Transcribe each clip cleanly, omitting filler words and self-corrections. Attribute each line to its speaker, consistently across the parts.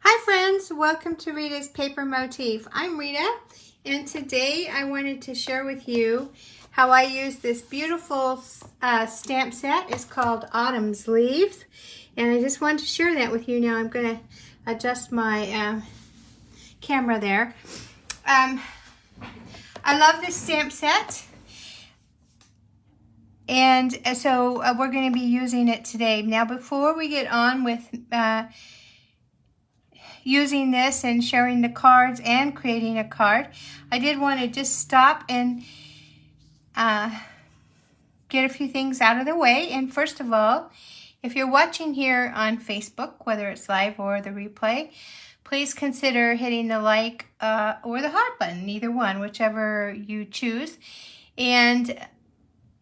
Speaker 1: Hi friends, welcome to Rita's Paper Motif. I'm Rita, and today I wanted to share with you how I use this beautiful stamp set. It's called Autumn's Leaves, and I just wanted to share that with you. Now I'm going to adjust my camera there. I love this stamp set, and so we're going to be using it today. Now before we get on with using this and sharing the cards and creating a card, I did want to just stop and get a few things out of the way. And first of all, if you're watching here on Facebook, whether it's live or the replay, please consider hitting the like or the heart button, either one, whichever you choose. And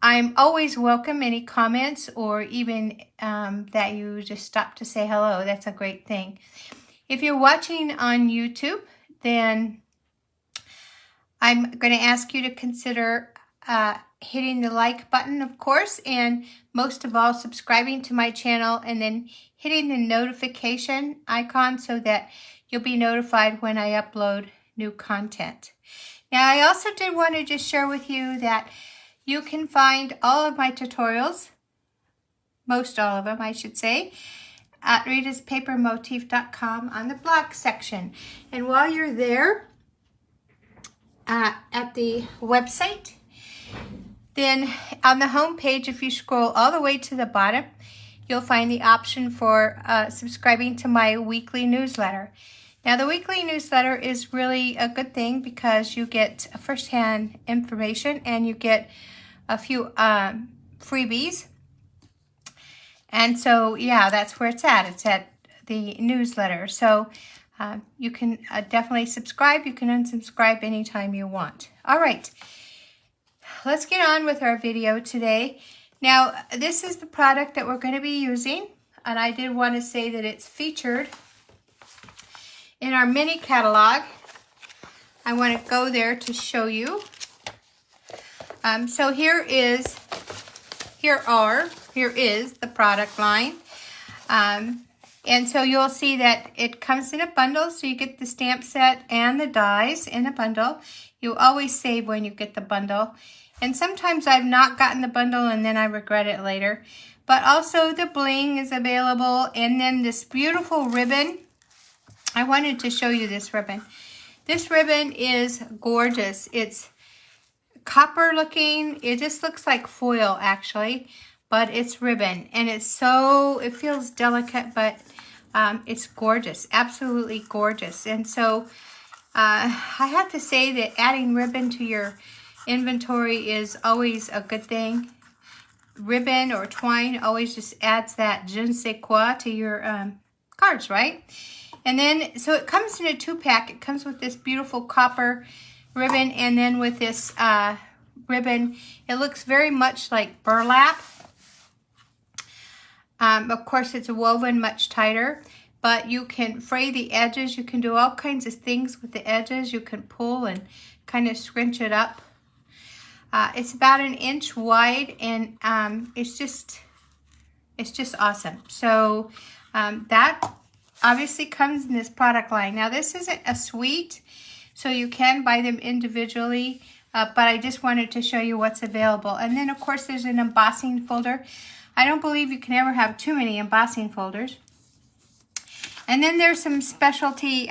Speaker 1: I'm always welcome any comments or even that you just stop to say hello. That's a great thing. If you're watching on YouTube, then I'm going to ask you to consider hitting the like button, of course, and most of all, subscribing to my channel and then hitting the notification icon so that you'll be notified when I upload new content. Now, I also did want to just share with you that you can find all of my tutorials, most all of them, I should say, at ritaspapermotif.com on the blog section. And while you're there at the website, then on the home page, if you scroll all the way to the bottom, you'll find the option for subscribing to my weekly newsletter. Now, the weekly newsletter is really a good thing because you get firsthand information and you get a few freebies. And so, yeah, that's where it's at. It's at the newsletter. So you can definitely subscribe. You can unsubscribe anytime you want. All right, let's get on with our video today. Now, this is the product that we're going to be using. And I did want to say that it's featured in our mini catalog. I want to go there to show you. So here is the product line. And so you'll see that it comes in a bundle, so you get the stamp set and the dies in a bundle. You always save when you get the bundle. And sometimes I've not gotten the bundle and then I regret it later. But also the bling is available, and then this beautiful ribbon. I wanted to show you this ribbon. This ribbon is gorgeous. It's copper looking. It just looks like foil actually, but it's ribbon, and it feels delicate, but it's gorgeous, absolutely gorgeous. And so I have to say that adding ribbon to your inventory is always a good thing. Ribbon or twine always just adds that je ne sais quoi to your cards, right? And then, so it comes in a 2-pack. It comes with this beautiful copper ribbon, and then with this ribbon, it looks very much like burlap. Of course, it's woven much tighter, but you can fray the edges. You can do all kinds of things with the edges. You can pull and kind of scrunch it up. It's about 1 inch wide, and it's just awesome. So that obviously comes in this product line. Now, this isn't a suite, so you can buy them individually, but I just wanted to show you what's available. And then, of course, there's an embossing folder. I don't believe you can ever have too many embossing folders. And then there's some specialty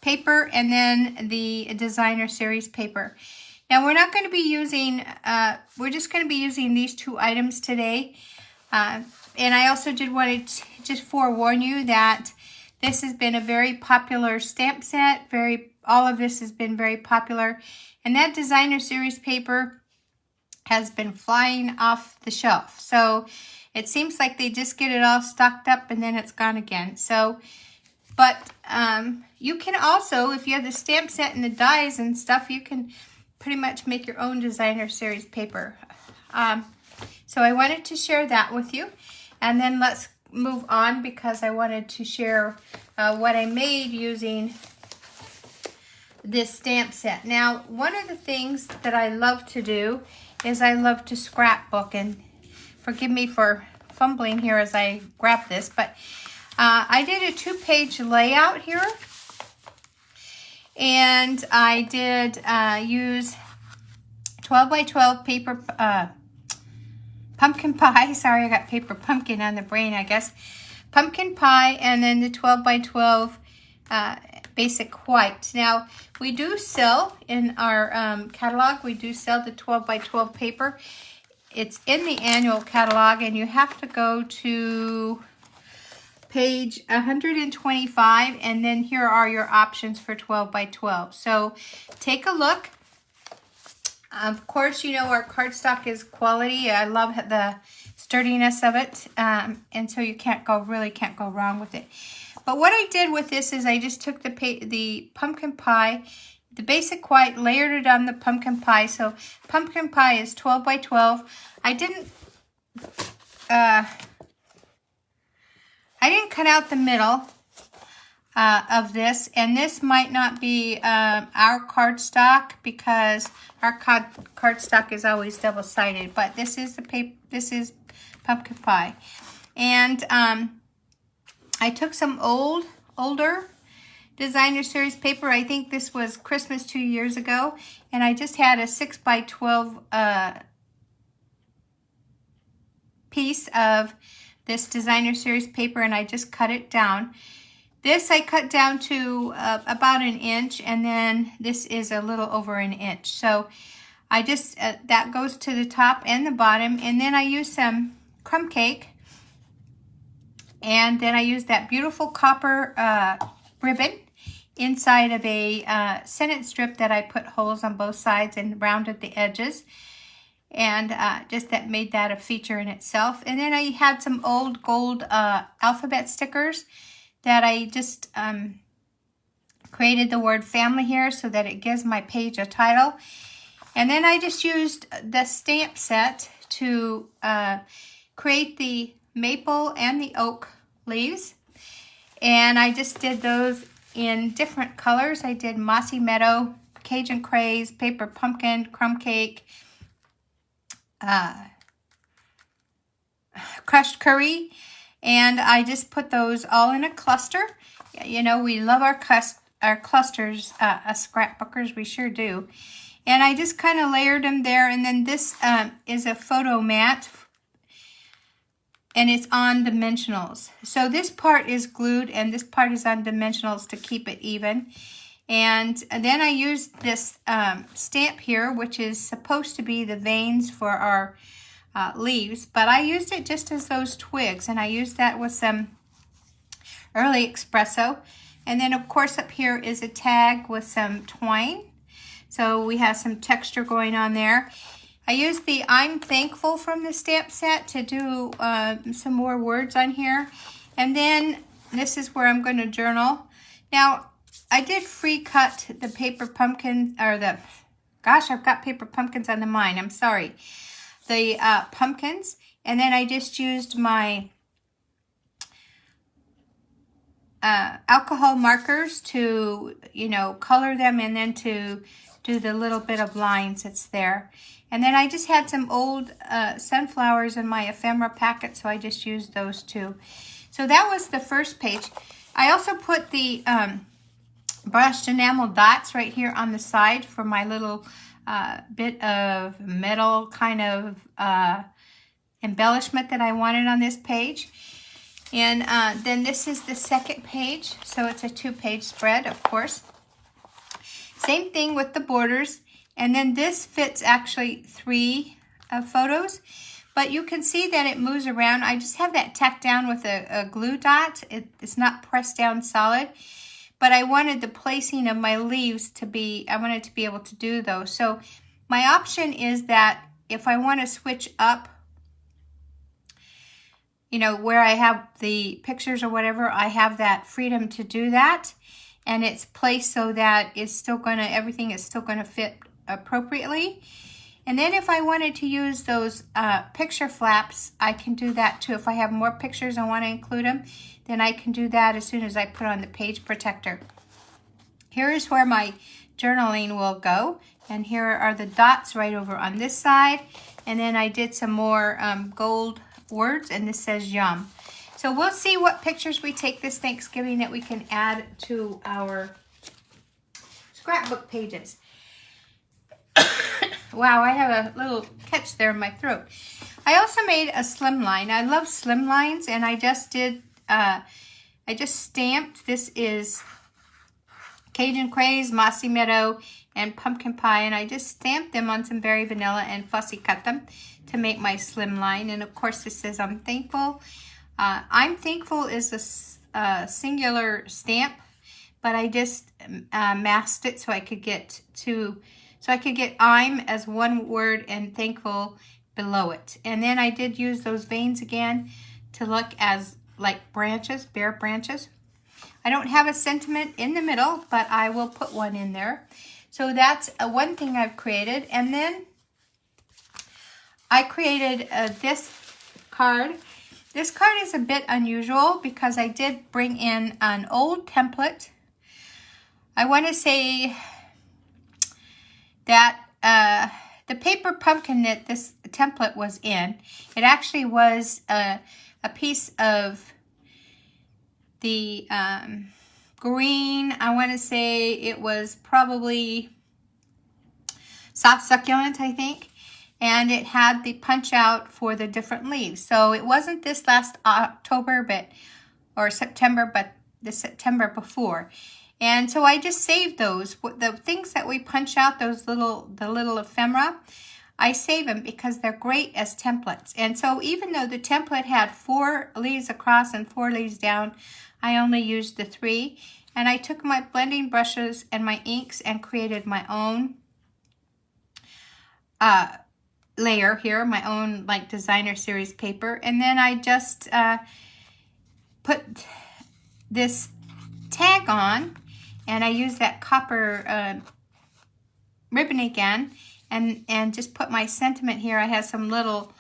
Speaker 1: paper, and then the designer series paper. Now, we're not going to be using, we're just going to be using these 2 items today. And I also did want to just forewarn you that this has been a very popular stamp set. All of this has been very popular. And that designer series paper has been flying off the shelf. So it seems like they just get it all stocked up and then it's gone again. So, but you can also, if you have the stamp set and the dies and stuff, you can pretty much make your own designer series paper. So I wanted to share that with you. And then let's move on, because I wanted to share what I made using this stamp set. Now, one of the things that I love to do is I love to scrapbook, and forgive me for fumbling here as I grab this, but I did a 2-page layout here. And I did use 12 by 12 paper pumpkin pie. Sorry, I got paper pumpkin on the brain, I guess. Pumpkin pie, and then the 12 by 12 basic white. Now, we do sell in our catalog, we do sell the 12 by 12 paper. It's in the annual catalog, and you have to go to page 125, and then here are your options for 12 by 12. So take a look. Of course, you know our cardstock is quality. I love the sturdiness of it, and so you really can't go wrong with it. But what I did with this is I just took the pumpkin pie, the basic white, layered it on the pumpkin pie. So pumpkin pie is 12 by 12. I didn't cut out the middle of this, and this might not be our cardstock because our cardstock is always double-sided. But this is the paper. This is pumpkin pie, and I took some older designer series paper. I think this was Christmas 2 years ago, and I just had a 6 by 12 piece of this designer series paper, and I just cut it down. This I cut down to about 1 inch, and then this is a little over 1 inch. So I just, that goes to the top and the bottom, and then I use some crumb cake, and then I use that beautiful copper ribbon inside of a sentence strip that I put holes on both sides and rounded the edges. And just that made that a feature in itself. And then I had some old gold alphabet stickers that I just created the word family here so that it gives my page a title. And then I just used the stamp set to create the maple and the oak leaves. And I just did those in different colors. I did mossy meadow, Cajun craze, paper pumpkin, crumb cake, crushed curry, and I just put those all in a cluster. You know, we love our clusters, us scrapbookers, we sure do. And I just kind of layered them there, and then this is a photo mat, and it's on dimensionals. So this part is glued, and this part is on dimensionals to keep it even. And then I used this stamp here, which is supposed to be the veins for our leaves, but I used it just as those twigs, and I used that with some early espresso. And then of course up here is a tag with some twine, so we have some texture going on there. I used the I'm Thankful from the stamp set to do some more words on here. And then this is where I'm going to journal. Now I did free cut the paper pumpkin, or the, gosh, I've got paper pumpkins on the mind, I'm sorry. The pumpkins, and then I just used my alcohol markers to, you know, color them, and then to do the little bit of lines that's there. And then I just had some old sunflowers in my ephemera packet, so I just used those too. So that was the first page. I also put the brushed enamel dots right here on the side for my little bit of metal kind of embellishment that I wanted on this page. And then this is the second page, so it's a 2-page spread, of course. Same thing with the borders, and then this fits actually 3 photos, but you can see that it moves around. I just have that tacked down with a glue dot. It's not pressed down solid. But I wanted the placing of my leaves to be, I wanted to be able to do those. So my option is that if I want to switch up, you know, where I have the pictures or whatever, I have that freedom to do that. And it's placed so that it's still going to, everything is still going to fit appropriately. And then if I wanted to use those picture flaps, I can do that too. If I have more pictures and want to include them, then I can do that as soon as I put on the page protector. Here is where my journaling will go. And here are the dots right over on this side. And then I did some more gold words, and this says yum. So we'll see what pictures we take this Thanksgiving that we can add to our scrapbook pages. Wow, I have a little catch there in my throat. I also made a slimline. I love slimlines, and I just did, I just stamped. This is Cajun Craze, Mossy Meadow, and Pumpkin Pie, and I just stamped them on some Berry Vanilla and fussy cut them to make my slimline. And of course, this says I'm thankful. I'm thankful is a singular stamp, but I just masked it so I could get I'm as one word and thankful below it. And then I did use those veins again to look as like branches, bare branches. I don't have a sentiment in the middle, but I will put one in there. So that's one thing I've created. And then I created this card. This card is a bit unusual because I did bring in an old template. I want to say that the paper pumpkin that this template was in, it actually was a piece of the green, I want to say it was probably soft succulent, I think. And it had the punch out for the different leaves. So it wasn't this last October, or September, but the September before. And so I just saved those. The things that we punch out, the little ephemera, I save them because they're great as templates. And so even though the template had 4 leaves across and 4 leaves down, I only used the 3. And I took my blending brushes and my inks and created my own layer here, my own like designer series paper. And then I just put this tag on, and I use that copper ribbon again, and just put my sentiment here. I have some little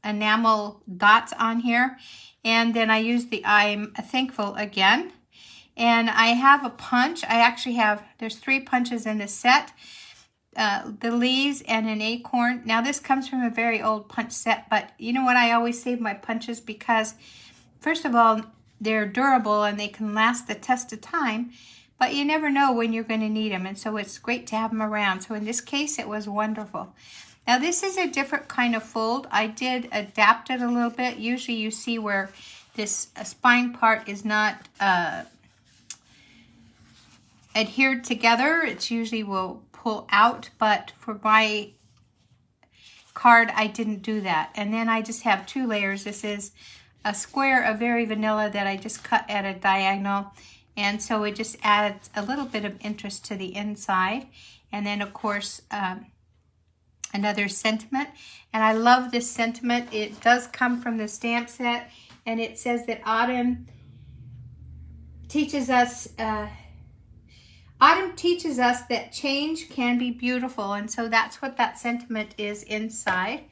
Speaker 1: enamel dots on here, and then I use the I'm thankful again. And I have a punch. I actually have, there's 3 punches in this set. The leaves and an acorn. Now this comes from a very old punch set, but you know what? I always save my punches because, first of all, they're durable and they can last the test of time, but you never know when you're going to need them, and so it's great to have them around. So in this case, it was wonderful. Now this is a different kind of fold. I did adapt it a little bit. Usually you see where this spine part is not adhered together. It's usually will pull out, but for my card I didn't do that. And then I just have 2 layers. This is a square of Berry Vanilla that I just cut at a diagonal, and so it just adds a little bit of interest to the inside. And then of course another sentiment, and I love this sentiment. It does come from the stamp set, and it says that autumn teaches us that change can be beautiful. And so that's what that sentiment is inside.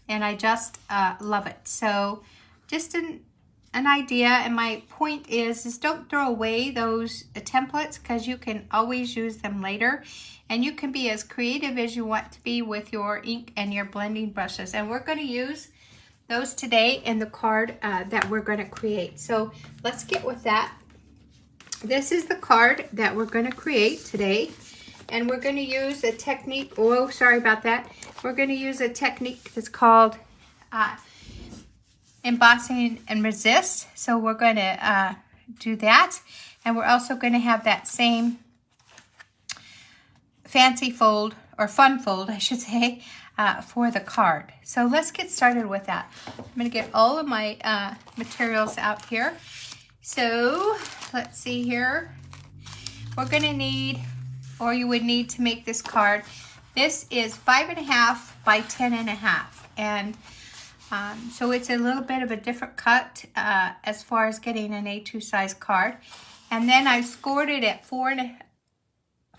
Speaker 1: And I just love it. So just an idea. And my point is don't throw away those templates, because you can always use them later. And you can be as creative as you want to be with your ink and your blending brushes. And we're going to use those today in the card that we're going to create. So let's get with that. This is the card that we're going to create today, and we're going to use a technique. Oh, sorry about that. We're going to use a technique that's called embossing and resist. So we're going to do that, and we're also going to have that same fancy fold, or fun fold, I should say, for the card. So let's get started with that. I'm going to get all of my materials out here. So let's see here. We're going to need, or you would need to make this card. This is 5.5 by 10.5, and so it's a little bit of a different cut as far as getting an A2 size card. And then I scored it at 4.25,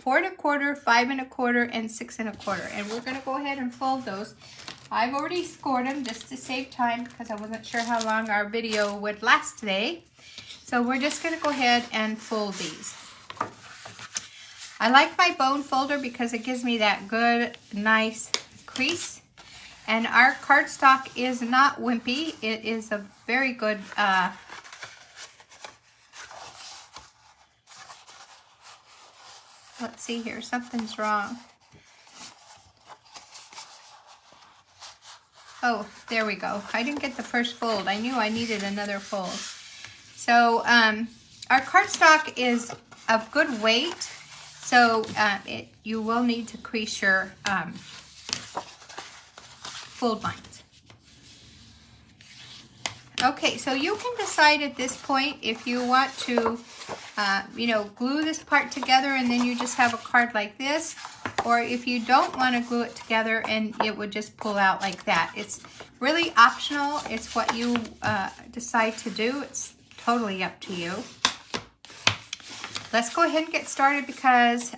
Speaker 1: 5.25, and 6.25. And we're going to go ahead and fold those. I've already scored them just to save time because I wasn't sure how long our video would last today. So we're just going to go ahead and fold these. I like my bone folder because it gives me that good, nice crease. And our cardstock is not wimpy. It is a very good let's see here, something's wrong. Oh, there we go. I didn't get the first fold. I knew I needed another fold. So our cardstock is of good weight, so you will need to crease your fold lines. Okay, so you can decide at this point if you want to, you know, glue this part together and then you just have a card like this, or if you don't want to glue it together and it would just pull out like that. It's really optional. It's what you decide to do. It's totally up to you. Let's go ahead and get started because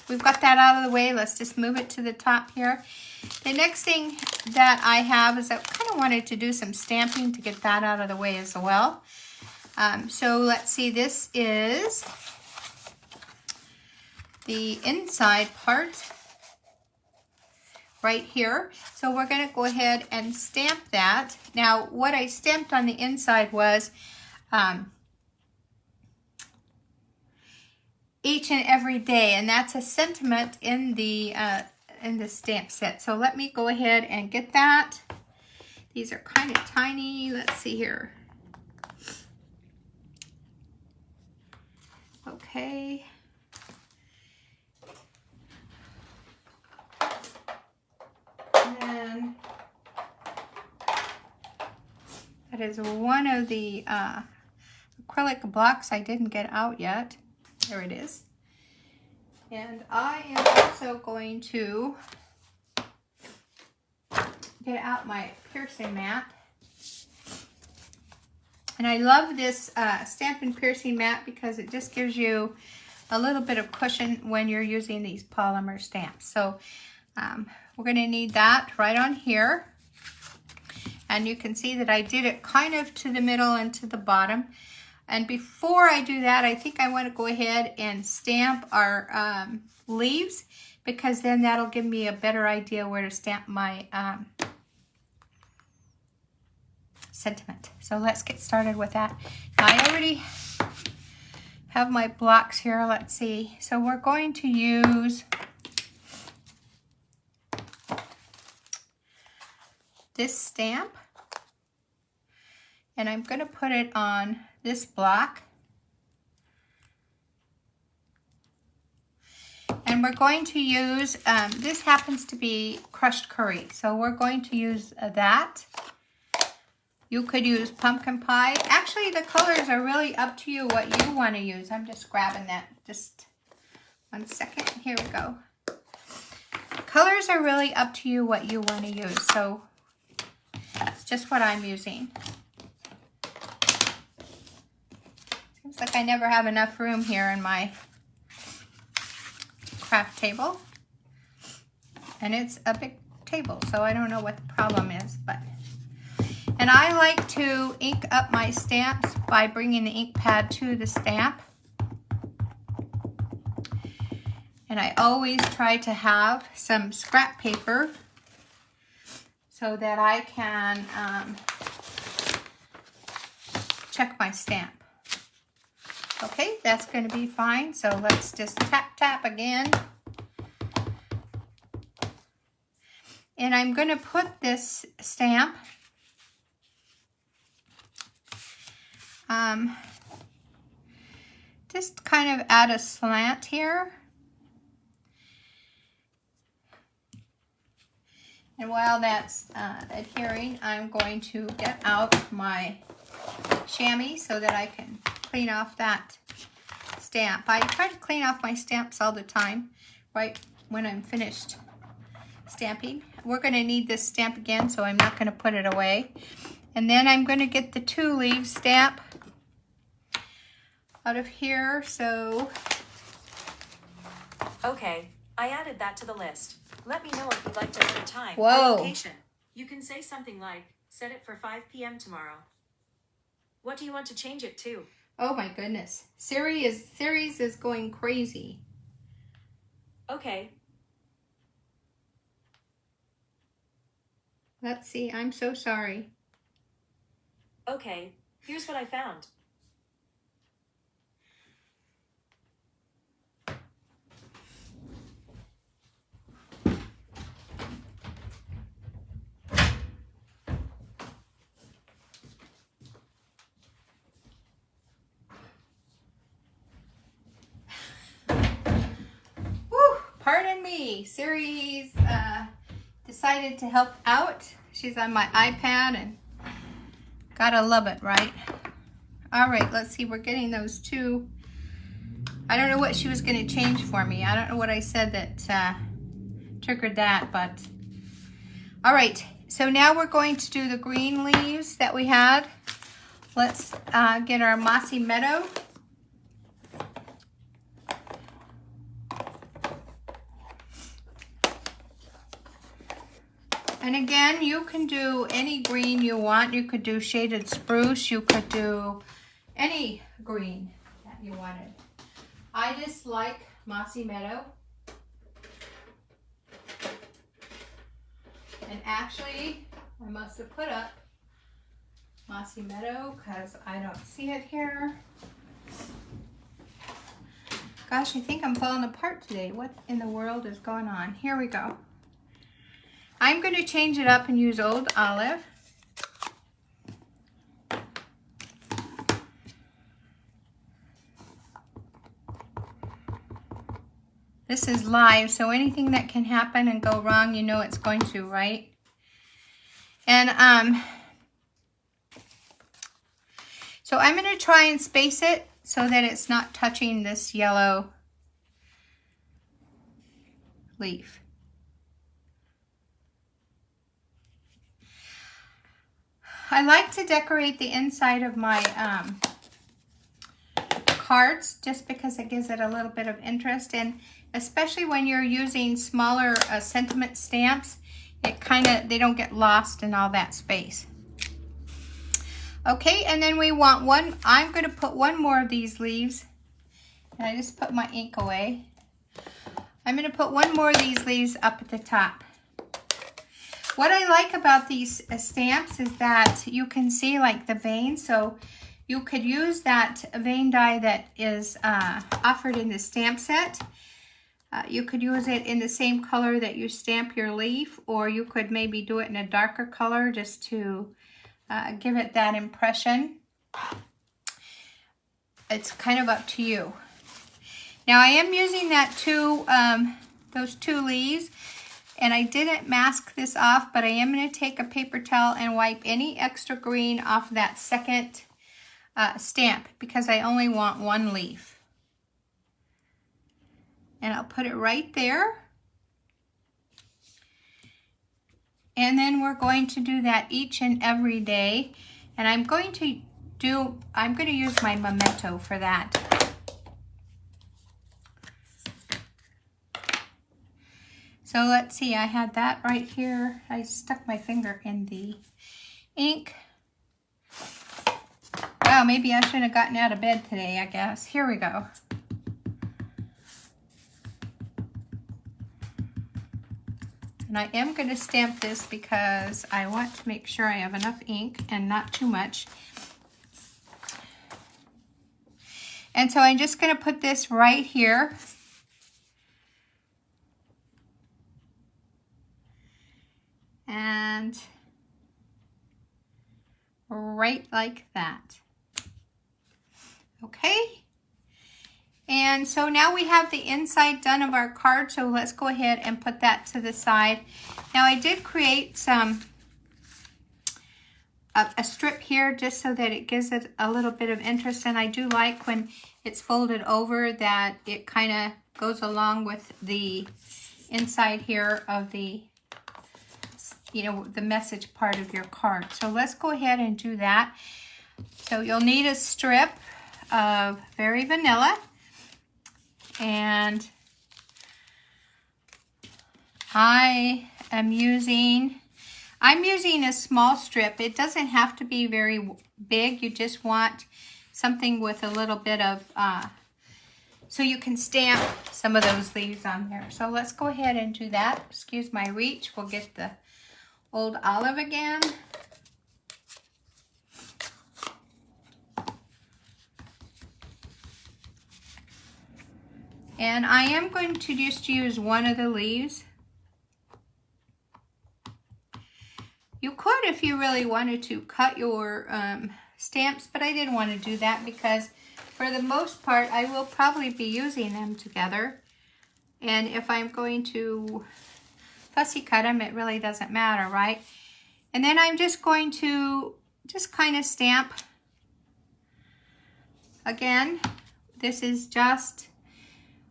Speaker 1: we've got that out of the way. Let's just move it to the top here. The next thing that I have is I kind of wanted to do some stamping to get that out of the way as well. So let's see, this is the inside part right here. So we're going to go ahead and stamp that. Now what I stamped on the inside was each and every day, and that's a sentiment in the stamp set. So let me go ahead and get that. These are kind of tiny. Let's see here. Okay. And then that is one of the acrylic blocks I didn't get out yet. There it is. And I am also going to get out my piercing mat. And I love this Stampin' Piercing mat because it just gives you a little bit of cushion when you're using these polymer stamps. So we're going to need that right on here. And you can see that I did it kind of to the middle and to the bottom. And before I do that, I think I want to go ahead and stamp our leaves, because then that'll give me a better idea where to stamp my sentiment. So let's get started with that. Now, I already have my blocks here. Let's see. So we're going to use this stamp, and I'm going to put it on this block, and we're going to use this happens to be crushed curry, so we're going to use that. You could use pumpkin pie. Actually, the colors are really up to you what you want to use. I'm just grabbing that. Just 1 second. Here we go. Colors are really up to you what you want to use, so it's just what I'm using. Seems like I never have enough room here in my craft table. And it's a big table, so I don't know what the problem is. And I like to ink up my stamps by bringing the ink pad to the stamp. And I always try to have some scrap paper so that I can check my stamp. Okay, that's going to be fine. So let's just tap, tap again. And I'm going to put this stamp just kind of at a slant here. And while that's adhering, I'm going to get out my chamois so that I can clean off that stamp. I try to clean off my stamps all the time, right when I'm finished stamping. We're going to need this stamp again, so I'm not going to put it away. And then I'm going to get the 2 leaves stamp out of here. So
Speaker 2: okay, I added that to the list. Let me know if you'd like to put a time or location. You can say something like, set it for 5 p.m. tomorrow. What do you want to change it to?
Speaker 1: Oh my goodness. Siri's is going crazy.
Speaker 2: Okay.
Speaker 1: Let's see, I'm so sorry.
Speaker 2: Okay, here's what I found.
Speaker 1: Whew, pardon me. Siri's decided to help out. She's on my iPad and gotta love it, right? All right, let's see. We're getting those two. I don't know what she was going to change for me. I don't know what I said that triggered that, but all right. So now we're going to do the green leaves that we had. Let's get our Mossy Meadow. And again, you can do any green you want. You could do shaded spruce. You could do any green that you wanted. I just like Mossy Meadow. And actually, I must have put up Mossy Meadow because I don't see it here. Gosh, I think I'm falling apart today. What in the world is going on? Here we go. I'm going to change it up and use Old Olive. This is live, so anything that can happen and go wrong, you know it's going to, right? And so I'm going to try and space it so that it's not touching this yellow leaf. I like to decorate the inside of my cards just because it gives it a little bit of interest, and especially when you're using smaller sentiment stamps, they don't get lost in all that space. Okay, and then we want one. I'm going to put one more of these leaves, and I just put my ink away. I'm going to put one more of these leaves up at the top. What I like about these stamps is that you can see like the veins, so you could use that vein die that is offered in the stamp set. You could use it in the same color that you stamp your leaf, or you could maybe do it in a darker color just to give it that impression. It's kind of up to you. Now I am using that those two leaves, and I didn't mask this off, but I am going to take a paper towel and wipe any extra green off that second stamp because I only want one leaf. And I'll put it right there. And then we're going to do that each and every day. And I'm going to use my memento for that. So let's see, I had that right here. I stuck my finger in the ink. Wow, maybe I shouldn't have gotten out of bed today, I guess. Here we go. And I am going to stamp this because I want to make sure I have enough ink and not too much. And so I'm just going to put this right here. And right like that. Okay. And so now we have the inside done of our card, so let's go ahead and put that to the side. Now I did create a strip here just so that it gives it a little bit of interest, and I do like when it's folded over that it kind of goes along with the inside here of the, the message part of your card. So let's go ahead and do that. So you'll need a strip of Very Vanilla. And I'm using a small strip. It doesn't have to be very big. You just want something with a little bit of, so you can stamp some of those leaves on there. So let's go ahead and do that. Excuse my reach. We'll get the Old Olive again. And I am going to just use one of the leaves. You could, if you really wanted to, cut your stamps, but I didn't want to do that because for the most part, I will probably be using them together. And if I'm going to fussy cut them, it really doesn't matter, right? And then I'm just going to just kind of stamp. Again, this is just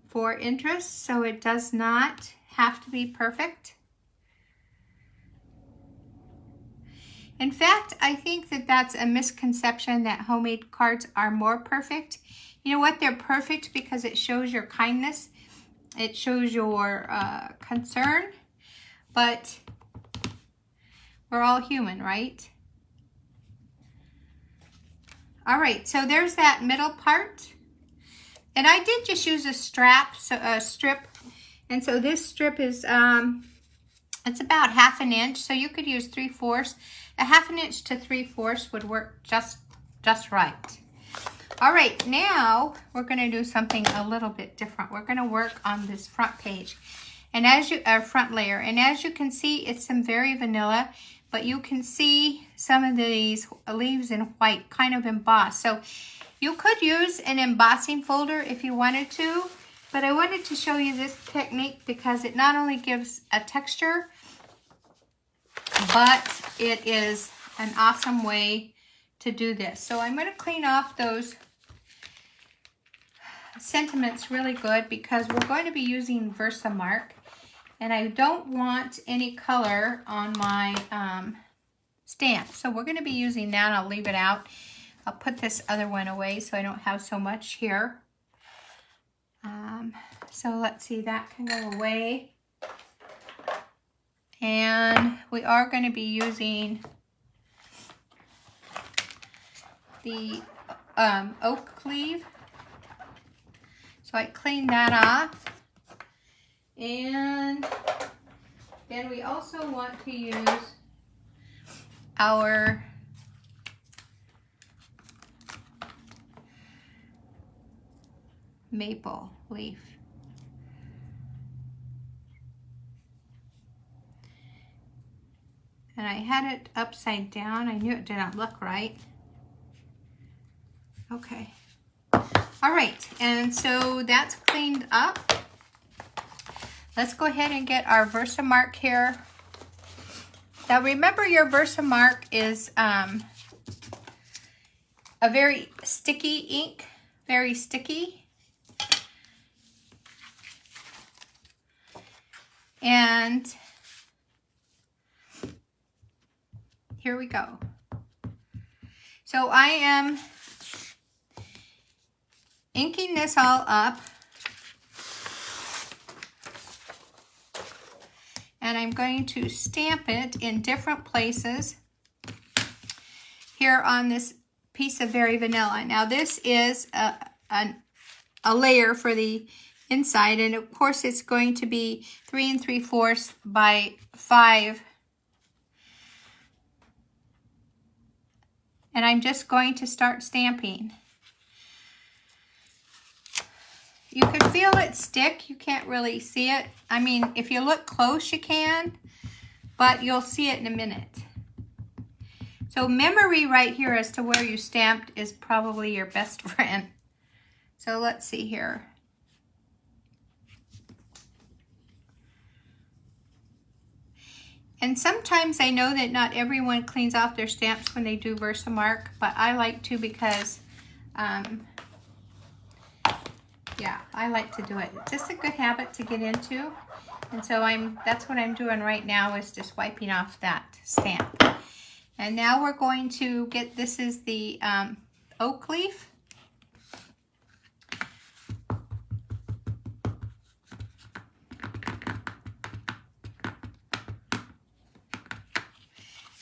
Speaker 1: for interest, so it does not have to be perfect. In fact, I think that that's a misconception that homemade cards are more perfect. You know what? They're perfect because it shows your kindness. It shows your concern. But we're all human, right? All right, so there's that middle part. And I did just use a strip. And so this strip is, it's about 1/2 inch. So you could use 3/4. A 1/2 inch to 3/4 would work just right. All right, now we're gonna do something a little bit different. We're gonna work on this front page. And as you, front layer. And as you can see, it's some very vanilla, but you can see some of these leaves in white, kind of embossed. So you could use an embossing folder if you wanted to, but I wanted to show you this technique because it not only gives a texture, but it is an awesome way to do this. So I'm going to clean off those sentiments really good because we're going to be using Versamark, and I don't want any color on my stamp. So we're going to be using that. I'll leave it out. I'll put this other one away so I don't have so much here. So let's see, that can go away. And we are going to be using the oak leaf. So I cleaned that off. And then we also want to use our maple leaf. And I had it upside down. I knew it didn't look right. Okay. All right, and so that's cleaned up. Let's go ahead and get our Versamark here. Now remember, your Versamark is a very sticky ink, very sticky. And here we go. So I am inking this all up. And I'm going to stamp it in different places here on this piece of Very Vanilla. Now this is a layer for the inside, and of course it's going to be 3 3/4 by 5. And I'm just going to start stamping. You can feel it stick. You can't really see it. I mean, if you look close, you can, but you'll see it in a minute. So memory right here as to where you stamped is probably your best friend. So let's see here. And sometimes I know that not everyone cleans off their stamps when they do Versamark, but I like to because, yeah, I like to do it. It's just a good habit to get into. And so that's what I'm doing right now, is just wiping off that stamp. And now we're going to get, this is the oak leaf.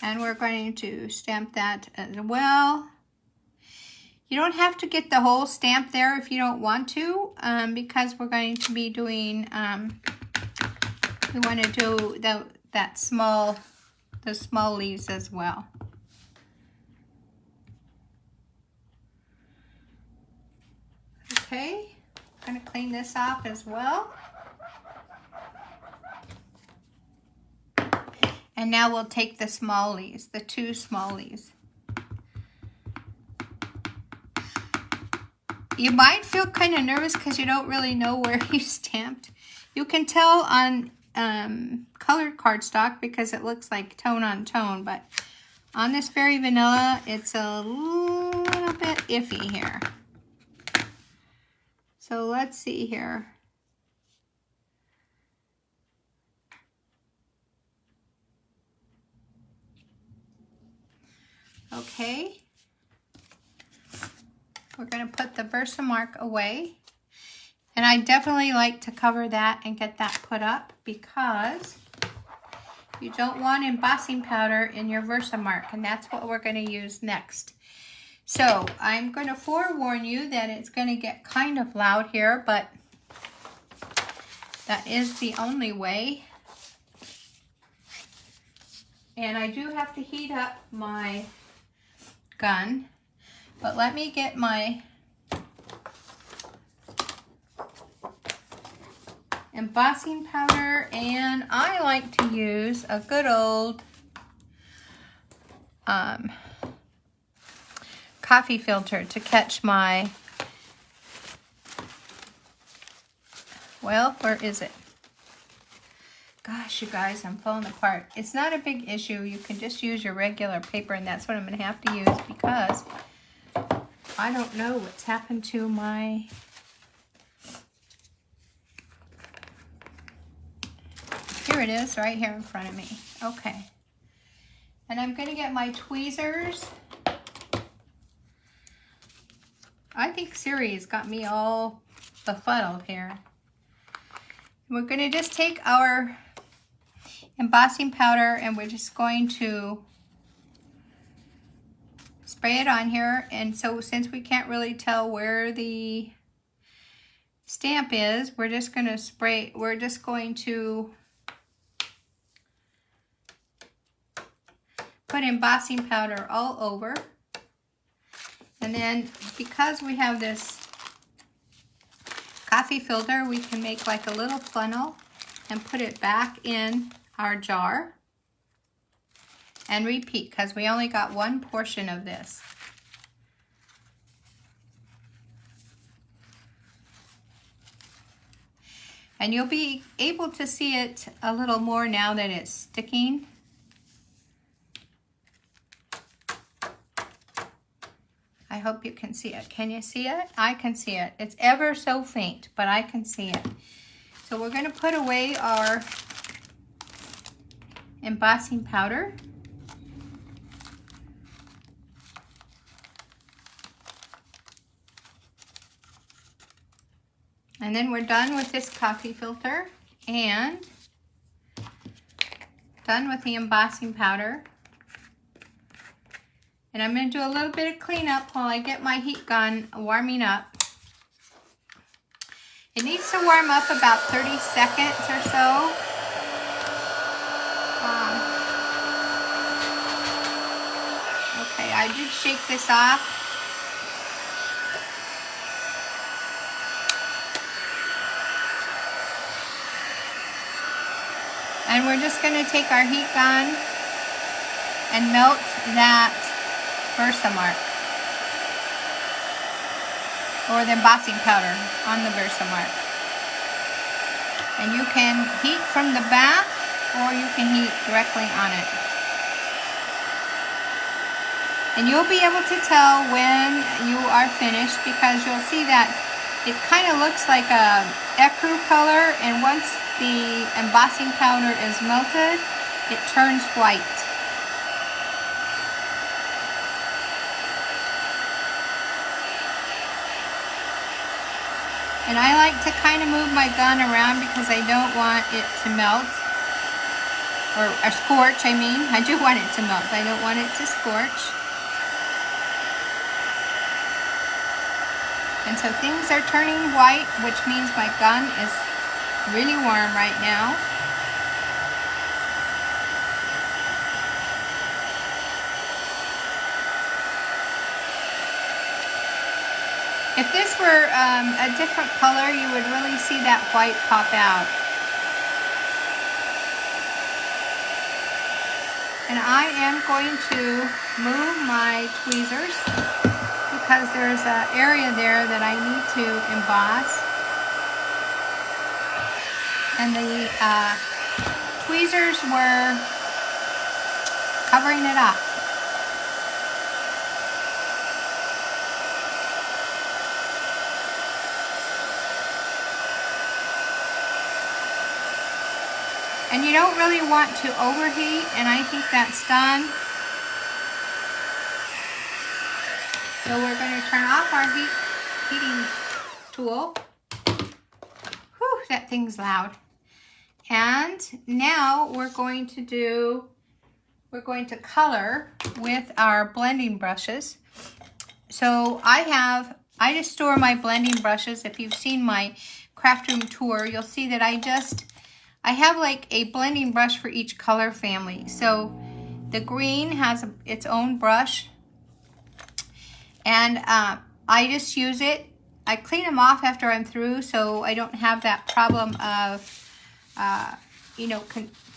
Speaker 1: And we're going to stamp that as well. You don't have to get the whole stamp there if you don't want to, because we're going to be doing, we want to do the the small leaves as well. Okay, I'm going to clean this off as well. And now we'll take the small leaves, the 2 small leaves. You might feel kind of nervous because you don't really know where you stamped. You can tell on colored cardstock because it looks like tone on tone, but on this Fairy Vanilla, it's a little bit iffy here. So let's see here. Okay. We're going to put the Versamark away. And I definitely like to cover that and get that put up because you don't want embossing powder in your Versamark, and that's what we're going to use next. So I'm going to forewarn you that it's going to get kind of loud here, but that is the only way. And I do have to heat up my gun, but let me get my embossing powder, and I like to use a good old coffee filter to catch my, well, where is it? Gosh, you guys, I'm falling apart. It's not a big issue. You can just use your regular paper, and that's what I'm going to have to use because I don't know what's happened to my... Here it is, right here in front of me. Okay. And I'm going to get my tweezers. I think Siri's got me all befuddled here. We're going to just take our embossing powder and we're just going to spray it on here. And so since we can't really tell where the stamp is, we're just going to spray, we're just going to put embossing powder all over. And then because we have this coffee filter, we can make like a little funnel and put it back in our jar and repeat because we only got one portion of this. And you'll be able to see it a little more now that it's sticking. I hope you can see it. Can you see it? I can see it. It's ever so faint, but I can see it. So we're going to put away our embossing powder. And then we're done with this coffee filter and done with the embossing powder. And I'm going to do a little bit of cleanup while I get my heat gun warming up. It needs to warm up about 30 seconds or so. Okay, I did shake this off. And we're just going to take our heat gun and melt that Versamark, or the embossing powder on the Versamark. And you can heat from the back or you can heat directly on it. And you'll be able to tell when you are finished because you'll see that it kind of looks like a ecru color, and once the embossing powder is melted, it turns white. And I like to kind of move my gun around because I don't want it to melt. Or scorch, I mean. I do want it to melt. I don't want it to scorch. And so things are turning white, which means my gun is really warm right now. If this were a different color, you would really see that white pop out. And I am going to move my tweezers because there's an area there that I need to emboss. And the tweezers were covering it up. And you don't really want to overheat, and I think that's done. So we're going to turn off our heating tool. Whew, that thing's loud. And now we're going to color with our blending brushes. So I just store my blending brushes. If you've seen my craft room tour, you'll see that I have like a blending brush for each color family. So the green has its own brush, and I just use it. I clean them off after I'm through, so I don't have that problem of,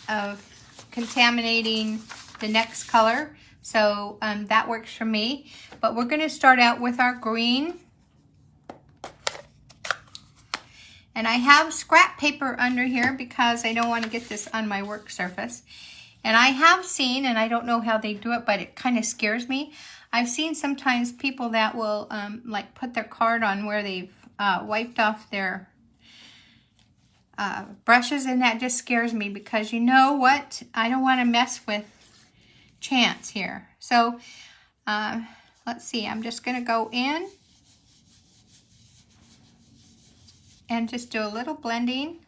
Speaker 1: of contaminating the next color. So that works for me. But we're going to start out with our green. And I have scrap paper under here because I don't want to get this on my work surface. And I have seen, and I don't know how they do it, but it kind of scares me. I've seen sometimes people that will like put their card on where they've wiped off their brushes, and that just scares me because you know what? I don't want to mess with Chance here. So let's see, I'm just going to go in and just do a little blending.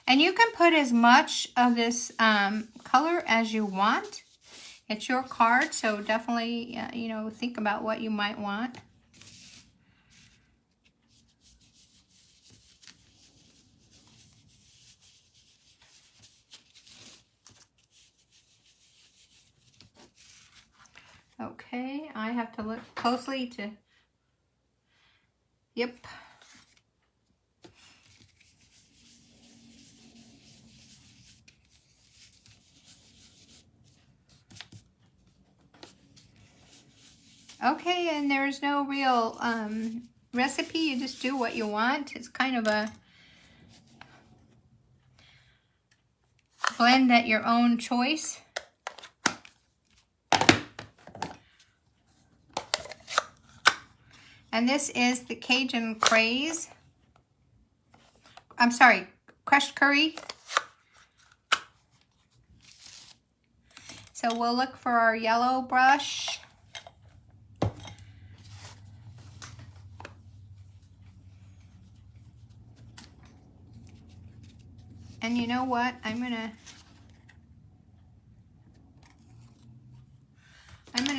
Speaker 1: And you can put as much of this color as you want. It's your card, so definitely, think about what you might want. Okay, I have to look closely to, yep. Okay, and there's no real recipe, you just do what you want. It's kind of a blend at your own choice. And this is the Cajun Craze. I'm sorry, crushed curry. So we'll look for our yellow brush. And you know what? I'm gonna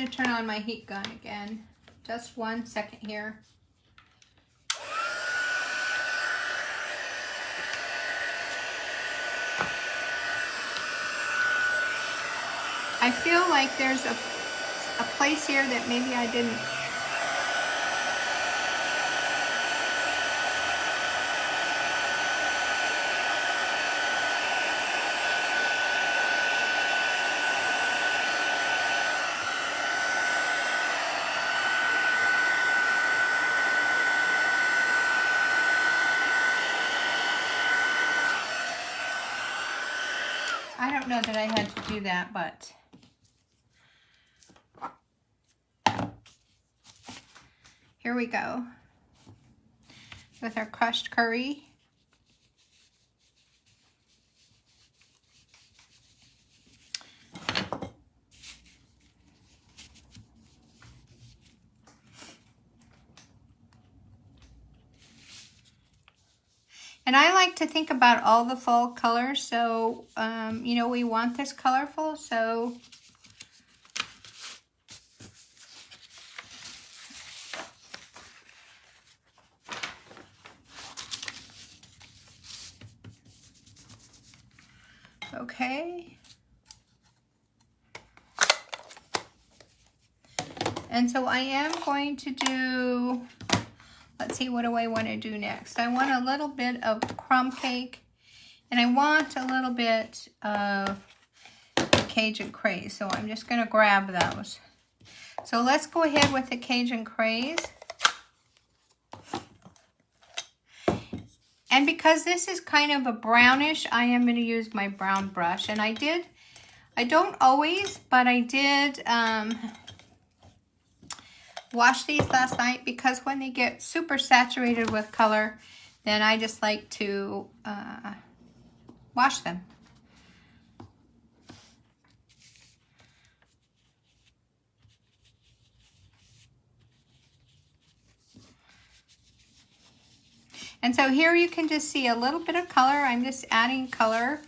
Speaker 1: turn on my heat gun again. Just 1 second here. I feel like there's a place here that maybe I didn't. I don't know that I had to do that, but here we go with our crushed curry. And I like to think about all the fall colors, so, we want this colorful, so okay? And so I am going to do, let's see, what do I want to do next? I want a little bit of crumb cake, and I want a little bit of the Cajun craze. So I'm just going to grab those. So let's go ahead with the Cajun craze. And because this is kind of a brownish, I am going to use my brown brush. And I don't always, but I did wash these last night, because when they get super saturated with color, then I just like to wash them. And so here you can just see a little bit of color. I'm just adding color.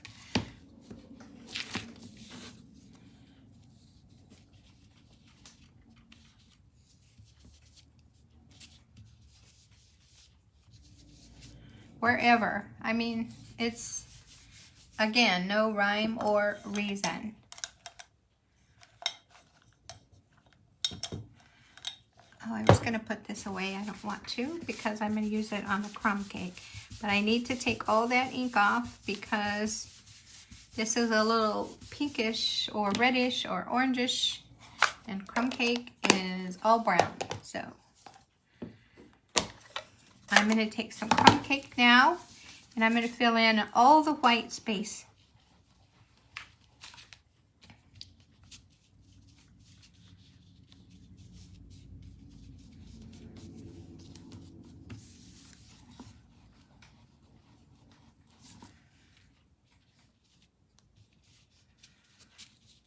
Speaker 1: Wherever. I mean, it's, again, no rhyme or reason. Oh, I was going to put this away. I don't want to, because I'm going to use it on the crumb cake. But I need to take all that ink off, because this is a little pinkish or reddish or orangish, and crumb cake is all brown. So I'm going to take some crumb cake now, and I'm going to fill in all the white space.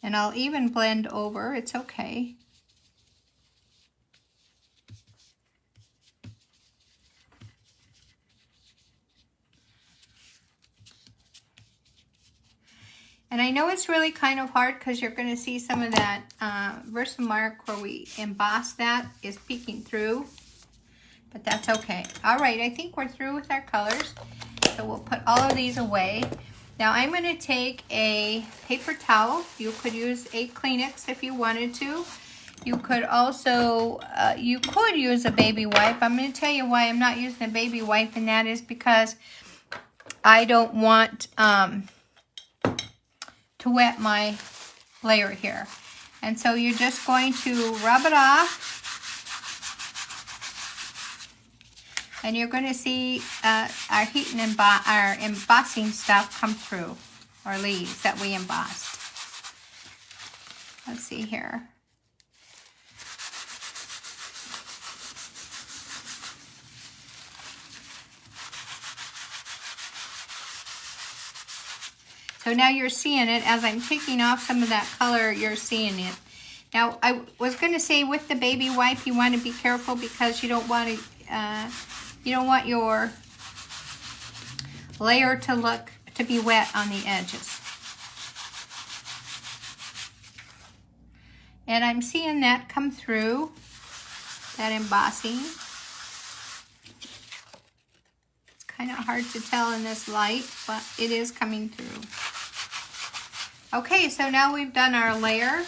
Speaker 1: And I'll even blend over, it's okay. And I know it's really kind of hard, because you're going to see some of that Versamark where we embossed that is peeking through. But that's okay. All right, I think we're through with our colors. So we'll put all of these away. Now I'm going to take a paper towel. You could use a Kleenex if you wanted to. You could also, you could use a baby wipe. I'm going to tell you why I'm not using a baby wipe, and that is because I don't want to wet my layer here. And so you're just going to rub it off. And you're going to see our heat and our embossing stuff come through, or leaves that we embossed. Let's see here. So now you're seeing it. As I'm taking off some of that color, you're seeing it. Now, I was going to say with the baby wipe, you want to be careful, because you don't want your layer to be wet on the edges. And I'm seeing that come through, that embossing. It's kind of hard to tell in this light, but it is coming through. Okay, so now we've done our layer.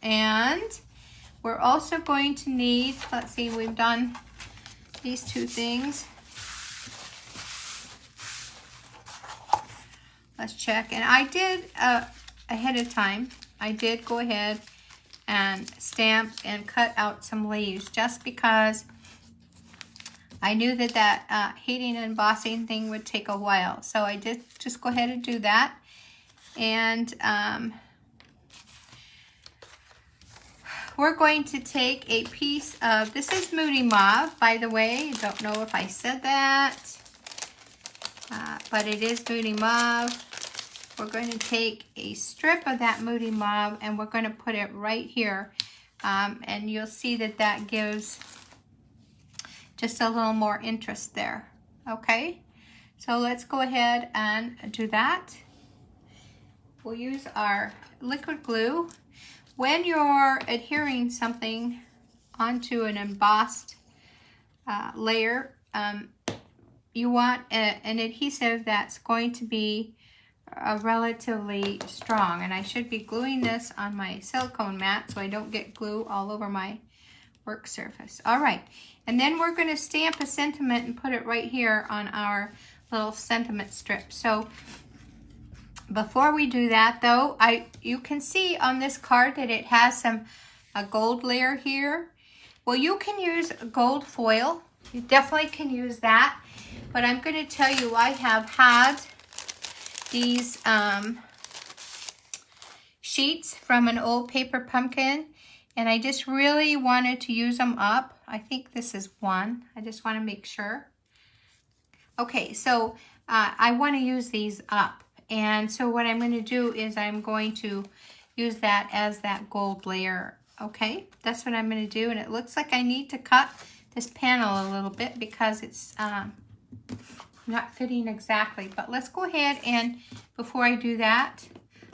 Speaker 1: And we're also going to need, let's see, we've done these two things. Let's check. And I did, ahead of time, I did go ahead and stamp and cut out some leaves, just because I knew that heating and embossing thing would take a while. So I did just go ahead and do that. And we're going to take a piece of, this is Moody Mauve, by the way. I don't know if I said that, but it is Moody Mauve. We're going to take a strip of that Moody Mauve, and we're going to put it right here. And you'll see that that gives just a little more interest there. Okay, so let's go ahead and do that. We'll use our liquid glue. When you're adhering something onto an embossed layer, you want an adhesive that's going to be relatively strong. And I should be gluing this on my silicone mat so I don't get glue all over my work surface. All right, and then we're going to stamp a sentiment and put it right here on our little sentiment strip. So before we do that though, you can see on this card that it has a gold layer here. Well, you can use gold foil. You definitely can use that. But I'm going to tell you, I have had these sheets from an old paper pumpkin, and I just really wanted to use them up. I think this is one. I just want to make sure. Okay, so I want to use these up. And so what I'm going to do is I'm going to use that as that gold layer. Okay, that's what I'm going to do. And it looks like I need to cut this panel a little bit because it's not fitting exactly. But let's go ahead and, before I do that,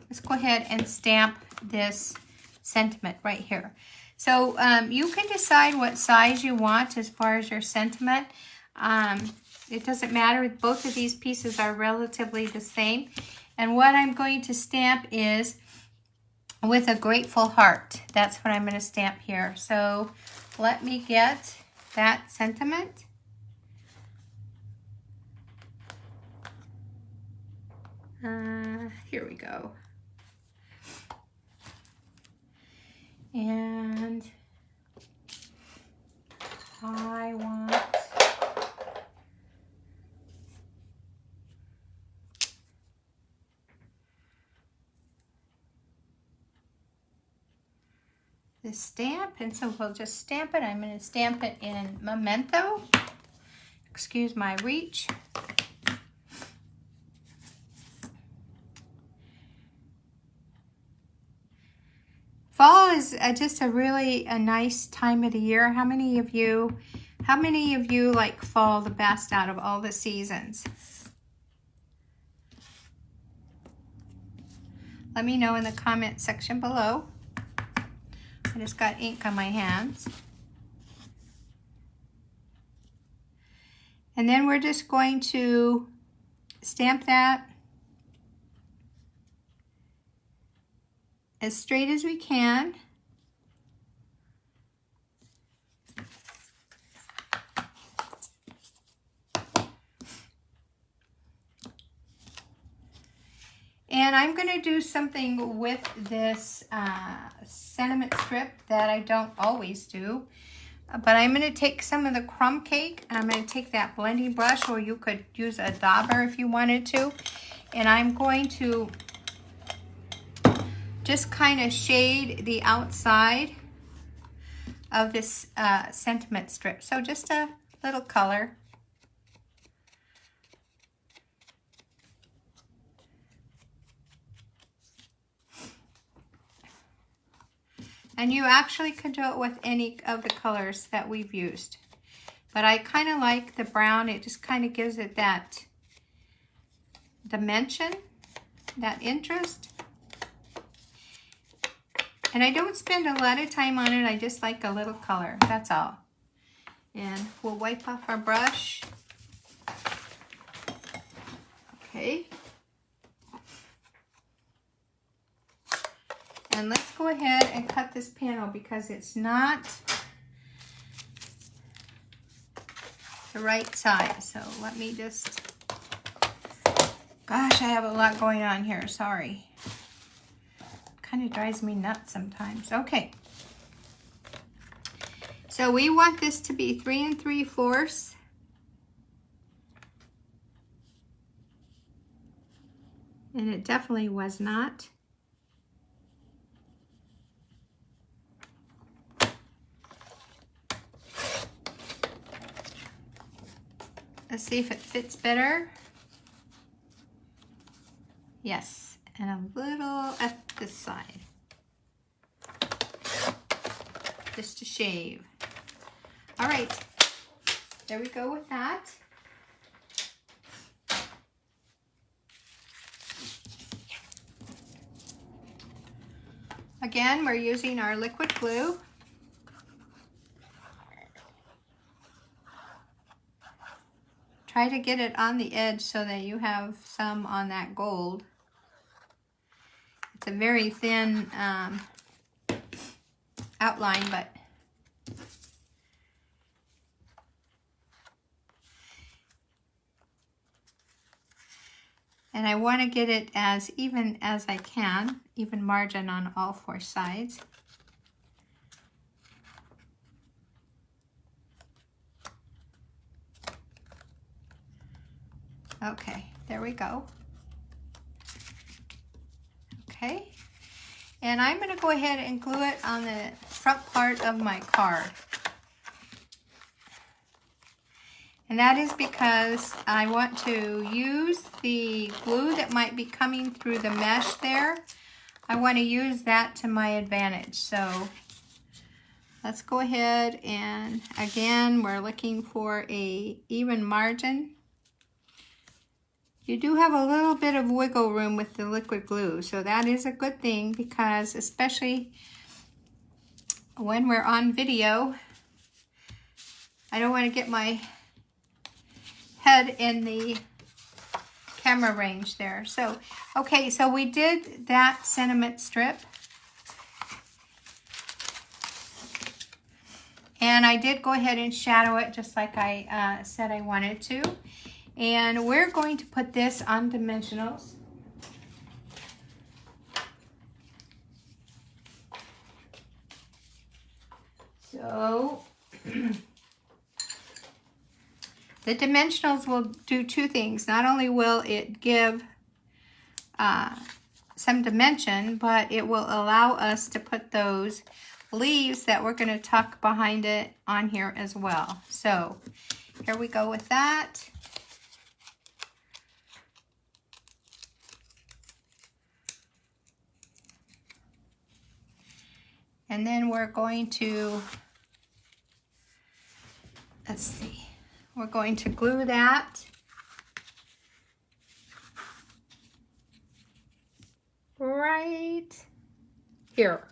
Speaker 1: let's go ahead and stamp this sentiment right here. So you can decide what size you want as far as your sentiment. It doesn't matter. Both of these pieces are relatively the same. And what I'm going to stamp is with a grateful heart. That's what I'm going to stamp here. So let me get that sentiment. Here we go. And I want this stamp, and so we'll just stamp it. I'm going to stamp it in Memento. Excuse my reach. Fall is just a really nice time of the year. How many of you like fall the best out of all the seasons? Let me know in the comment section below. I just got ink on my hands. And then we're just going to stamp that as straight as we can. And I'm going to do something with this sentiment strip that I don't always do. But I'm going to take some of the crumb cake. I'm going to take that blending brush, or you could use a dauber if you wanted to. And I'm going to just kind of shade the outside of this sentiment strip. So just a little color. And you actually could do it with any of the colors that we've used. But I kind of like the brown. It just kind of gives it that dimension, that interest. And I don't spend a lot of time on it. I just like a little color. That's all. And we'll wipe off our brush. Okay. And let's go ahead and cut this panel because it's not the right size. So let me just, gosh, I have a lot going on here. Sorry. Kind of drives me nuts sometimes. Okay. So we want this to be 3 3/4. And it definitely was not. Let's see if it fits better. Yes, and a little at this side. Just to shave. All right, there we go with that. Again, we're using our liquid glue. Try to get it on the edge so that you have some on that gold. It's a very thin outline, but and I want to get it as even as I can, even margin on all four sides. Okay, there we go. Okay, and I'm going to go ahead and glue it on the front part of my card. And that is because I want to use the glue that might be coming through the mesh there. I want to use that to my advantage. So let's go ahead and again, we're looking for a even margin. You do have a little bit of wiggle room with the liquid glue, so that is a good thing because especially when we're on video, I don't want to get my head in the camera range there. So, okay, so we did that sentiment strip. And I did go ahead and shadow it just like I said I wanted to. And we're going to put this on dimensionals. So the dimensionals will do two things. Not only will it give some dimension, but it will allow us to put those leaves that we're going to tuck behind it on here as well. So here we go with that. And then we're going to, let's see, we're going to glue that right here.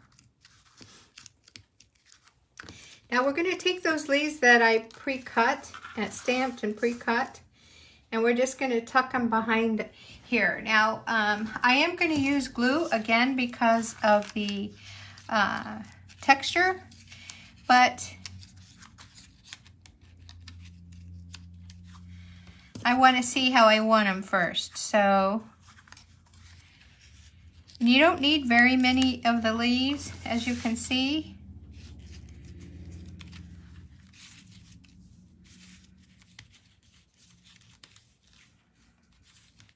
Speaker 1: Now we're going to take those leaves that I pre-cut, stamped and pre-cut, and we're just going to tuck them behind here. Now I am going to use glue again because of the texture, but I want to see how I want them first. So you don't need very many of the leaves, as you can see.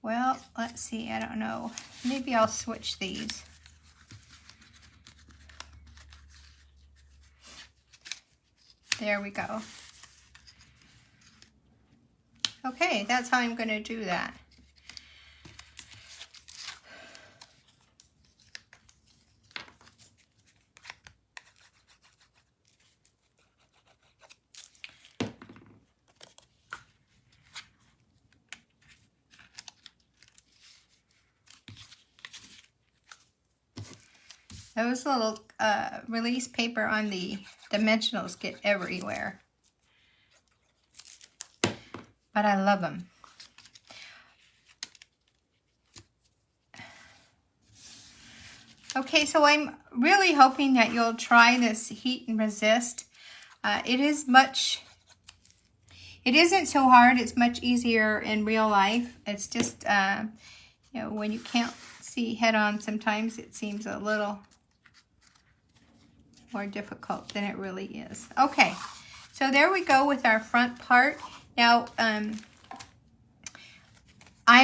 Speaker 1: Well, let's see, I don't know. Maybe I'll switch these. There we go. Okay, that's how I'm going to do that. Those little release paper on the dimensionals get everywhere. But I love them. Okay, so I'm really hoping that you'll try this heat and resist. It isn't so hard. It's much easier in real life. It's just, you know, when you can't see head on, sometimes it seems a little more difficult than it really is. Okay, so there we go with our front part. Now, I'm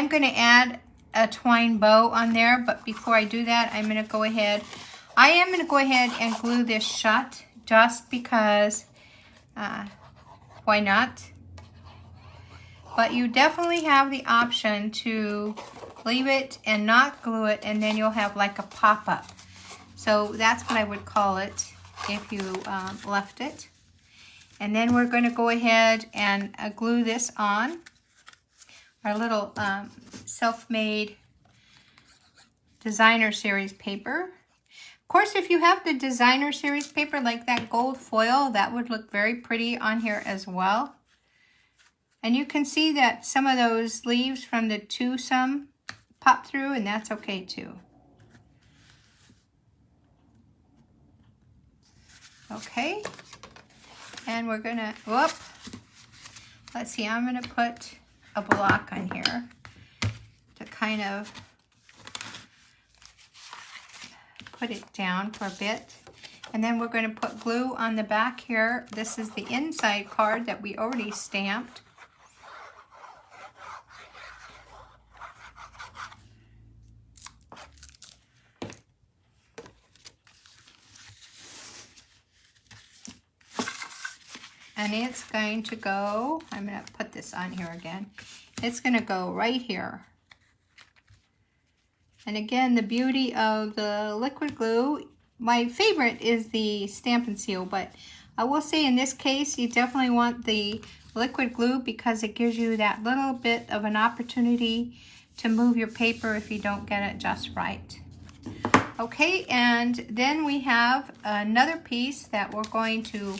Speaker 1: going to add a twine bow on there, but before I do that, I am going to go ahead and glue this shut just because, why not? But you definitely have the option to leave it and not glue it, and then you'll have like a pop-up. So that's what I would call it if you left it. And then we're going to go ahead and glue this on our little self-made designer series paper. Of course, if you have the designer series paper like that gold foil, that would look very pretty on here as well. And you can see that some of those leaves from the twosome pop through, and that's okay too. Okay, and we're gonna, whoop, let's see, I'm gonna put a block on here to kind of put it down for a bit. And then we're going to put glue on the back here. This is the inside card that we already stamped. And it's going to go, I'm going to put this on here again. It's going to go right here. And again, the beauty of the liquid glue, my favorite is the Stamp and Seal, but I will say in this case, you definitely want the liquid glue because it gives you that little bit of an opportunity to move your paper if you don't get it just right. Okay, and then we have another piece that we're going to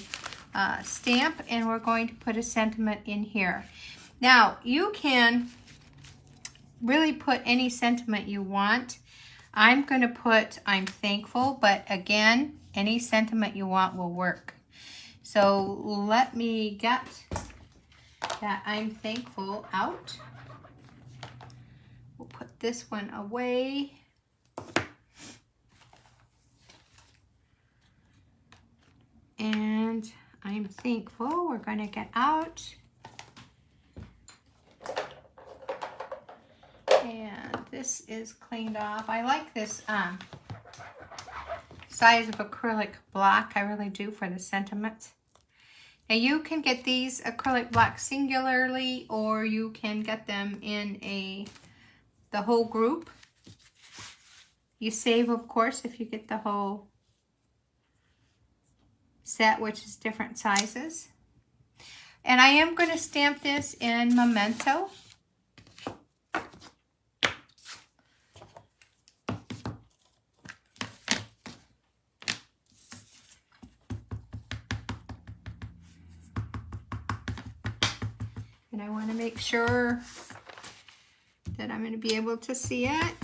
Speaker 1: stamp, and we're going to put a sentiment in here. Now, you can really put any sentiment you want. I'm going to put I'm thankful, but again, any sentiment you want will work. So let me get that I'm thankful out. We'll put this one away. And I'm thankful, we're going to get out. And this is cleaned off. I like this size of acrylic block. I really do, for the sentiments. Now you can get these acrylic blocks singularly, or you can get them in the whole group. You save, of course, if you get the whole set, which is different sizes. And I am going to stamp this in Memento. And I want to make sure that I'm going to be able to see it.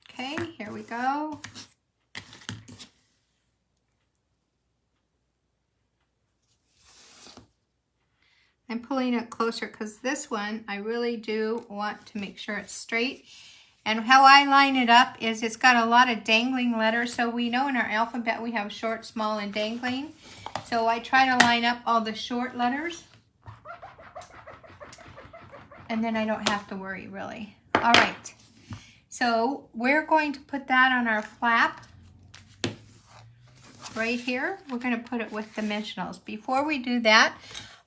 Speaker 1: Okay, here we go. I'm pulling it closer because this one, I really do want to make sure it's straight. And how I line it up is it's got a lot of dangling letters. So we know in our alphabet we have short, small, and dangling. So I try to line up all the short letters. And then I don't have to worry, really. All right. So we're going to put that on our flap right here. We're going to put it with dimensionals. Before we do that,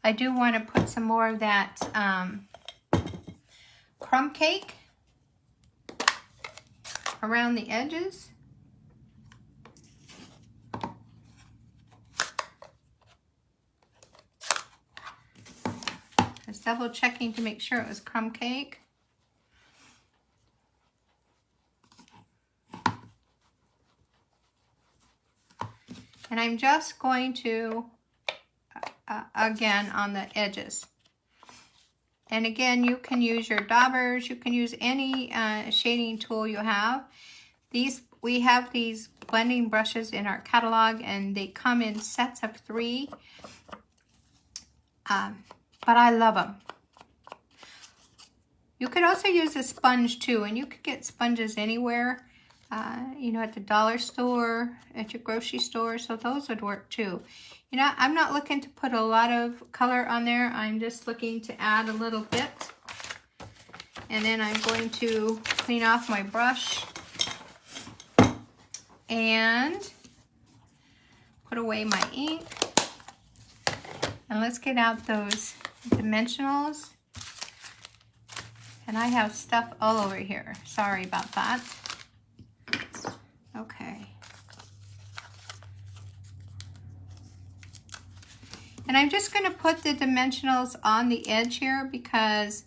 Speaker 1: I do want to put some more of that crumb cake around the edges. I was double checking to make sure it was crumb cake. And I'm just going to, again, on the edges. And again, you can use your daubers, you can use any shading tool you have. We have these blending brushes in our catalog, and they come in sets of 3. But I love them. You could also use a sponge too, and you could get sponges anywhere. You know, at the dollar store, at your grocery store, so those would work too. You know, I'm not looking to put a lot of color on there. I'm just looking to add a little bit. And then I'm going to clean off my brush and put away my ink. And let's get out those dimensionals. And I have stuff all over here. Sorry about that. Okay. And I'm just going to put the dimensionals on the edge here because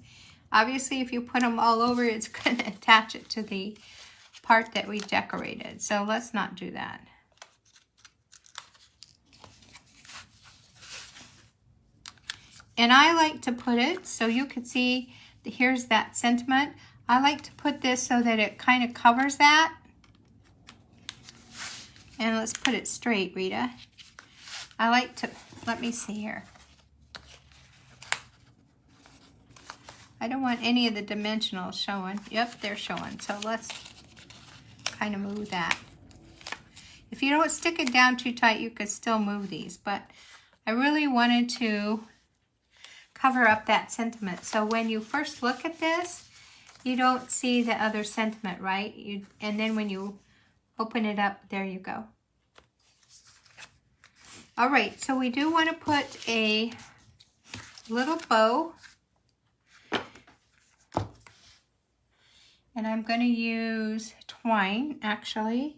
Speaker 1: obviously if you put them all over, it's going to attach it to the part that we decorated. So let's not do that. And I like to put it so you can see, here's that sentiment. I like to put this so that it kind of covers that. And let's put it straight, Rita. I like to, let me see here. I don't want any of the dimensionals showing. Yep, they're showing. So let's kind of move that. If you don't stick it down too tight, you could still move these. But I really wanted to cover up that sentiment. So when you first look at this, you don't see the other sentiment, right? And then when you open it up, there you go. All right, so we do want to put a little bow. And I'm going to use twine, actually.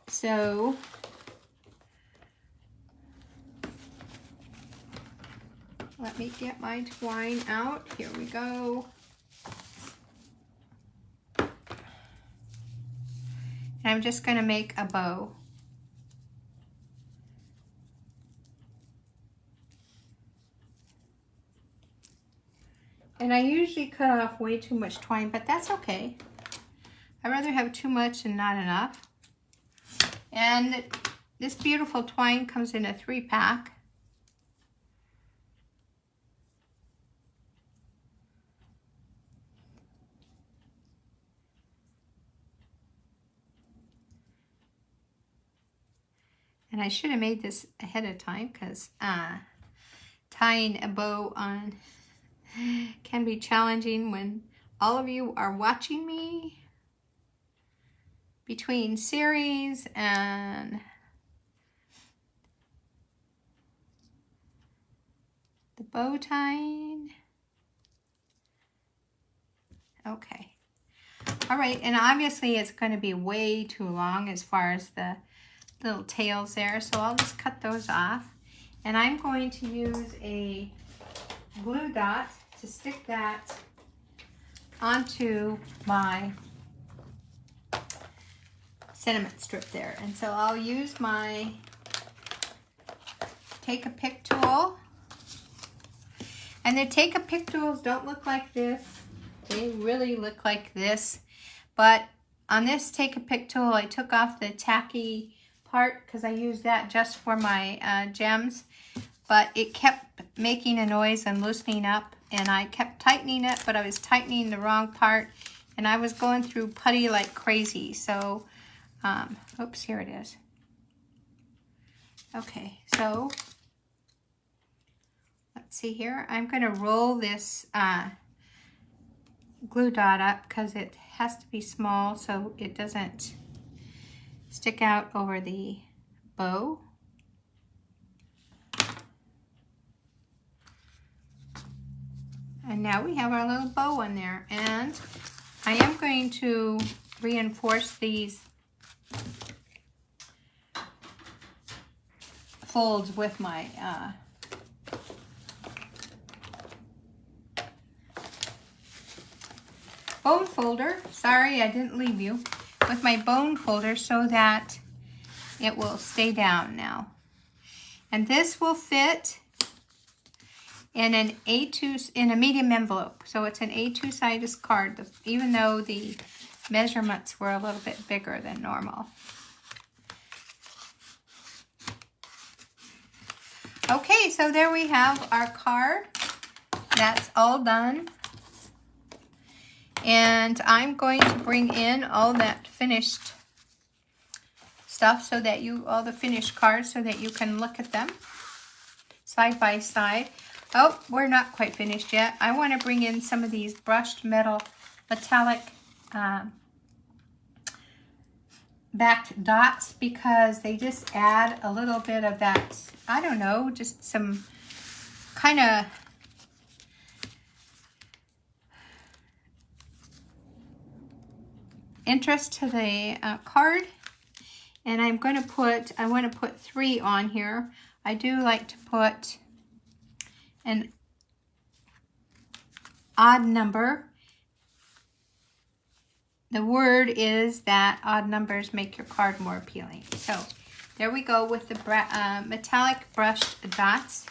Speaker 1: So let me get my twine out. Here we go. And I'm just going to make a bow. And I usually cut off way too much twine, but that's okay. I'd rather have too much and not enough. And this beautiful twine comes in a 3-pack. And I should have made this ahead of time because tying a bow on can be challenging when all of you are watching me between series and the bow tying. Okay. All right, and obviously it's going to be way too long as far as the little tails there, so I'll just cut those off. And I'm going to use a glue dot to stick that onto my sentiment strip there. And so I'll use my take a pick tool. And the take a pick tools don't look like this. They really look like this. But on this take a pick tool, I took off the tacky part because I used that just for my gems. But it kept making a noise and loosening up, and I kept tightening it, but I was tightening the wrong part, and I was going through putty like crazy. So, oops, here it is. Okay, so let's see here. I'm going to roll this glue dot up because it has to be small so it doesn't stick out over the bow. And now we have our little bow on there. And I am going to reinforce these folds with my bone folder. Sorry, I didn't leave you. With my bone folder so that it will stay down now. And this will fit in an A2, in a medium envelope. So it's an A2 size card, even though the measurements were a little bit bigger than normal. Okay, so there we have our card. That's all done. And I'm going to bring in all that finished stuff so that all the finished cards so that you can look at them side by side. Oh, we're not quite finished yet. I want to bring in some of these brushed metal metallic backed dots because they just add a little bit of that, I don't know, just some kind of interest to the card. And I want to put 3 on here. I do like to put an odd number. The word is that odd numbers make your card more appealing. So there we go with the metallic brushed dots.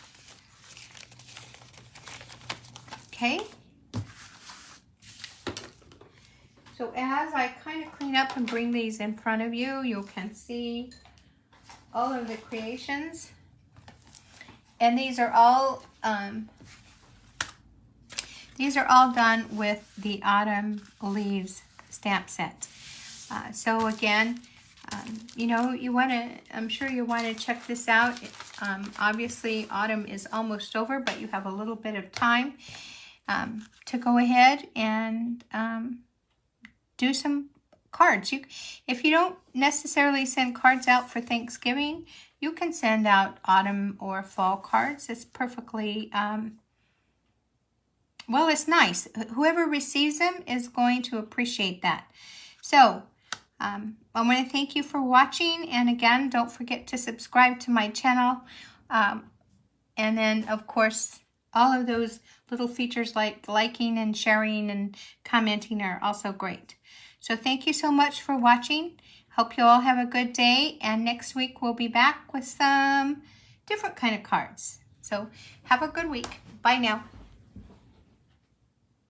Speaker 1: Okay. So as I kind of clean up and bring these in front of you, you can see all of the creations. And these are all done with the Autumn Leaves stamp set. So again, you know, I'm sure you want to check this out. Obviously, autumn is almost over, but you have a little bit of time to go ahead and do some cards. If you don't necessarily send cards out for Thanksgiving, you can send out autumn or fall cards. It's perfectly, well, it's nice. Whoever receives them is going to appreciate that. So, I want to thank you for watching, and again, don't forget to subscribe to my channel. And then, of course, all of those little features like liking and sharing and commenting are also great. So thank you so much for watching. Hope you all have a good day, and next week we'll be back with some different kind of cards. So have a good week. Bye now.